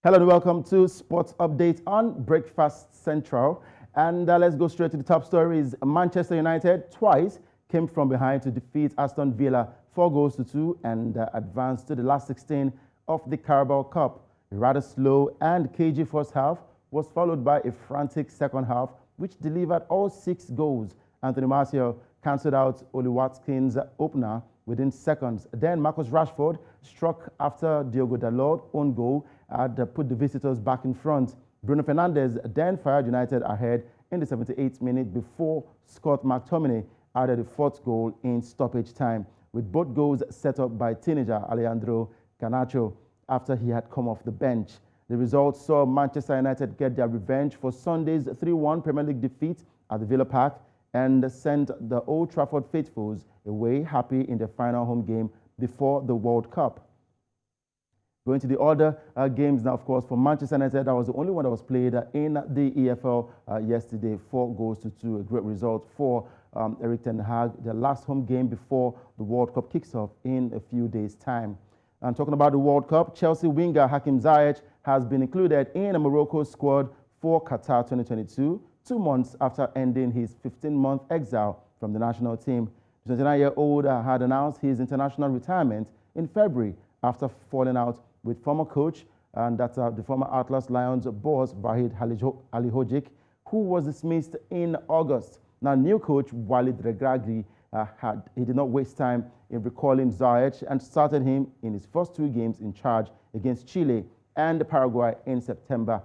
Hello and welcome to Sports Update on Breakfast Central. And let's go straight to the top stories. Manchester United twice came from behind to defeat Aston Villa 4-2 and advance to the last 16 of the Carabao Cup. A rather slow and cagey first half was followed by a frantic second half, which delivered all 6 goals. Anthony Martial cancelled out Oli Watkins' opener within seconds. Then Marcus Rashford struck after Diogo Dalot own goal had put the visitors back in front. Bruno Fernandes then fired United ahead in the 78th minute before Scott McTominay added the 4th goal in stoppage time, with both goals set up by teenager Alejandro Garnacho after he had come off the bench. The result saw Manchester United get their revenge for Sunday's 3-1 Premier League defeat at the Villa Park and sent the Old Trafford faithfuls away happy in their final home game before the World Cup. Going to the other games now, of course, for Manchester United, that was the only one that was played in the EFL yesterday, 4-2, a great result for Erik ten Hag, their last home game before the World Cup kicks off in a few days' time. And talking about the World Cup, Chelsea winger Hakim Ziyech has been included in a Morocco squad for Qatar 2022, 2 months after ending his 15-month exile from the national team. The 29-year-old had announced his international retirement in February after falling out with former coach and that's the former Atlas Lions boss Vahid Alihodzic, who was dismissed in August. Now, new coach Walid Regragui he did not waste time in recalling Ziyech and started him in his first 2 games in charge against Chile and Paraguay in September.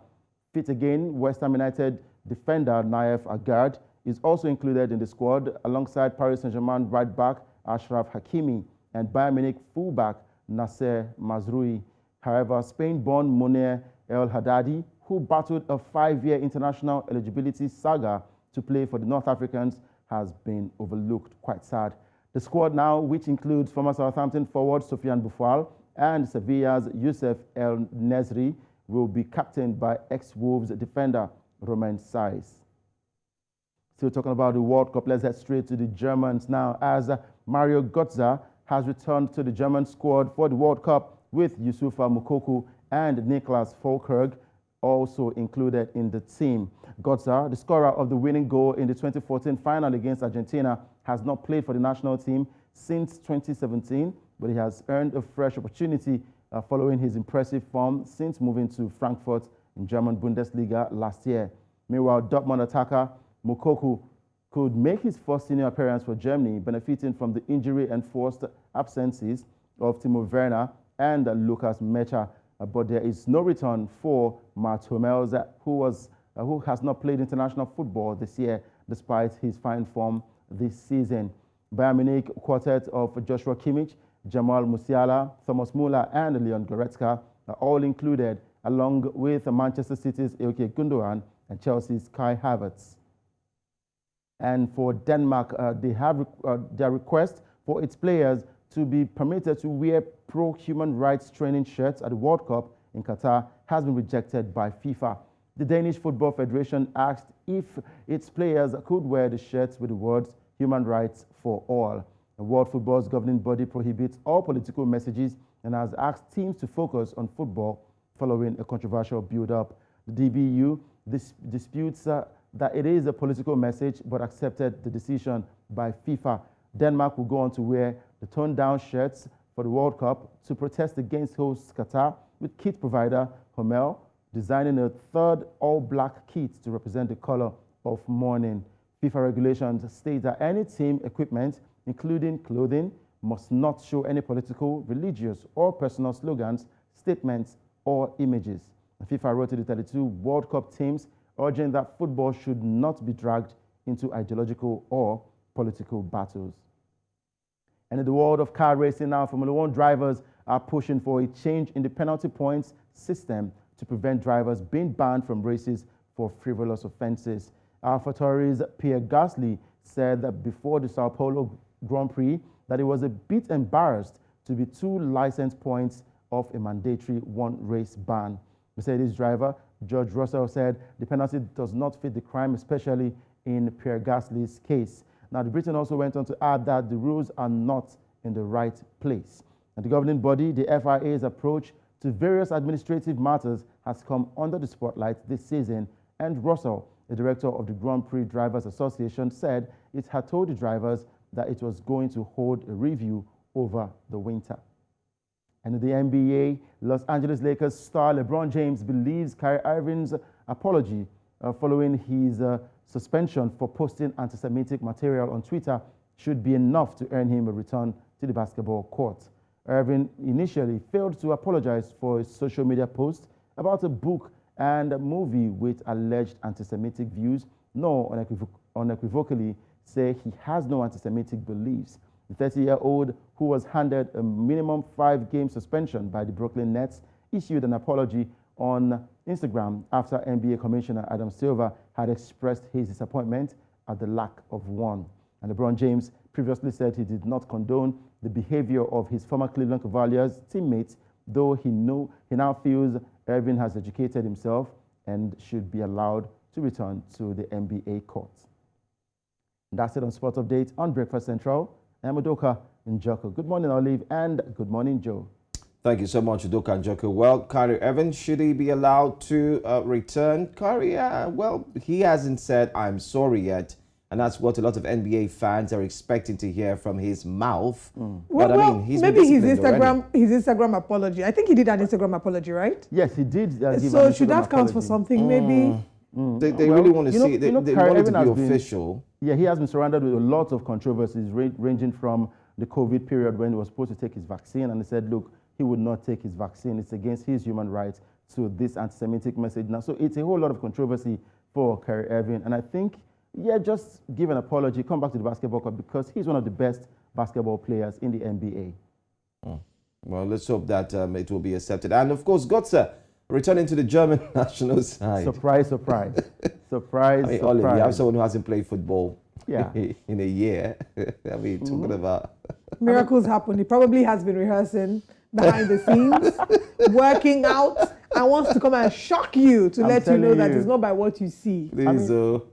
Fit again, West Ham United defender Naif Agard is also included in the squad alongside Paris Saint-Germain right back Ashraf Hakimi and Bayern Munich fullback Nasser Mazroui. However, Spain-born Mounir El Haddadi, who battled a 5-year international eligibility saga to play for the North Africans, has been overlooked. Quite sad. The squad now, which includes former Southampton forward Sofiane Boufal and Sevilla's Youssef El Nesri, will be captained by ex-Wolves defender Romain Saiz. Still talking about the World Cup, let's head straight to the Germans now, as Mario Gotze has returned to the German squad for the World Cup, with Youssoufa Moukoko and Niklas Füllkrug also included in the team. Gotze, the scorer of the winning goal in the 2014 final against Argentina, has not played for the national team since 2017, but he has earned a fresh opportunity following his impressive form since moving to Frankfurt in German Bundesliga last year. Meanwhile, Dortmund attacker Moukoko could make his first senior appearance for Germany, benefiting from the injury-enforced absences of Timo Werner and Lucas Mecha, but there is no return for Mats Hummels, who has not played international football this year despite his fine form this season. Bayern Munich quartet of Joshua Kimmich, Jamal Musiala, Thomas Muller and Leon Goretzka are all included, along with Manchester City's Ilkay Gundogan and Chelsea's Kai Havertz. And for Denmark, they have their request for its players to be permitted to wear pro-human rights training shirts at the World Cup in Qatar has been rejected by FIFA. The Danish Football Federation asked if its players could wear the shirts with the words "Human Rights for All." The World Football's governing body prohibits all political messages and has asked teams to focus on football following a controversial build-up. The DBU disputes that it is a political message but accepted the decision by FIFA. Denmark will go on to wear the toned-down shirts for the World Cup to protest against host Qatar, with kit provider Hummel designing a 3rd all-black kit to represent the color of mourning. FIFA regulations state that any team equipment, including clothing, must not show any political, religious, or personal slogans, statements, or images. FIFA wrote to the 32 World Cup teams urging that football should not be dragged into ideological or political battles. And in the world of car racing now, Formula One drivers are pushing for a change in the penalty points system to prevent drivers being banned from races for frivolous offenses. AlphaTauri's Pierre Gasly said that before the Sao Paulo Grand Prix that he was a bit embarrassed to be 2 license points off a mandatory 1-race ban. Mercedes driver George Russell said the penalty does not fit the crime, especially in Pierre Gasly's case. Now, the Britain also went on to add that the rules are not in the right place. And the governing body, the FIA's approach to various administrative matters has come under the spotlight this season, and Russell, the director of the Grand Prix Drivers Association, said it had told the drivers that it was going to hold a review over the winter. And in the NBA, Los Angeles Lakers star LeBron James believes Kyrie Irving's apology following his suspension for posting anti-Semitic material on Twitter should be enough to earn him a return to the basketball court. Irving initially failed to apologize for his social media post about a book and a movie with alleged anti-Semitic views, nor unequivocally say he has no anti-Semitic beliefs. The 30-year-old, who was handed a minimum 5-game suspension by the Brooklyn Nets, issued an apology on Instagram after NBA Commissioner Adam Silver had expressed his disappointment at the lack of one. And LeBron James previously said he did not condone the behavior of his former Cleveland Cavaliers teammates, though he now feels Irving has educated himself and should be allowed to return to the NBA court. And that's it on Sports Update on Breakfast Central. I'm Udoka Njoko. Good morning, Olive, and good morning, Joe. Thank you so much, Udoka Njoko. Well, Kyrie Irving, should he be allowed to return? Kyrie, well, he hasn't said, I'm sorry yet. And that's what a lot of NBA fans are expecting to hear from his mouth. But I mean, he's maybe his Instagram apology. I think he did an Instagram apology, right? Yes, he did. So should that count for something? Maybe. They really want to see it. They want it to be official. Yeah, he has been surrounded with a lot of controversies ranging from the COVID period when he was supposed to take his vaccine, and he said, look, he would not take his vaccine. It's against his human rights to this anti-Semitic message now. So it's a whole lot of controversy for Kyrie Irving. And I think, yeah, just give an apology, come back to the basketball court, because he's one of the best basketball players in the NBA. Well, let's hope that it will be accepted. And of course, Gotze returning to the German national side. Surprise, surprise. Surprise, I mean, surprise. Olive, you have someone who hasn't played football in a year. I mean, talking about... Miracles happen. He probably has been rehearsing behind the scenes, working out, and wants to come and shock you to let you know that it's not by what you see. I mean,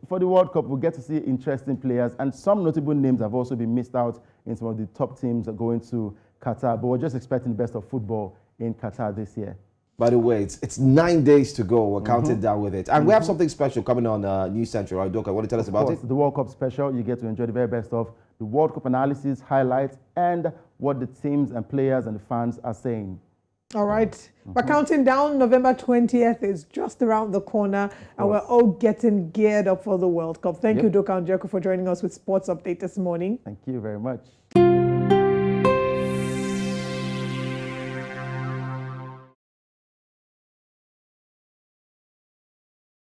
for the World Cup, we'll get to see interesting players, and some notable names have also been missed out in some of the top teams going to Qatar, but we're just expecting the best of football in Qatar this year. By the way, it's 9 days to go. We're counting down with it. And we have something special coming on News Central. Right, Doka, want to tell us about it? The World Cup special. You get to enjoy the very best of the World Cup analysis, highlights, and what the teams and players and the fans are saying. All right. We're counting down. November 20th is just around the corner, and we're all getting geared up for the World Cup. Thank you, Doka Njoko, for joining us with Sports Update this morning. Thank you very much.